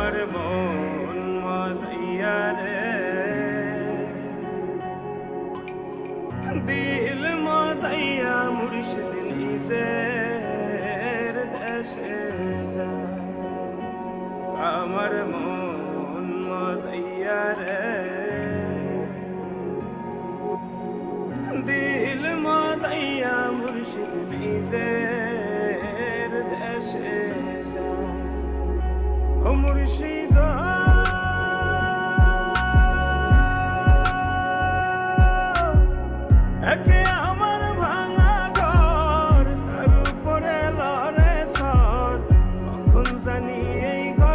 আমার মন মজাইয়া রে, দিল মজাইয়া মুর্শিদ নিজের দেশে যায়। আমার মন মজাইয়া রে, দিল মজাইয়া মুর্শিদ নিজের দেশে যায়। ও মুর্শিদ একে আমার ভাঙা ঘর, তার উপরে লড়ে সর, কখন জানি এই ঘর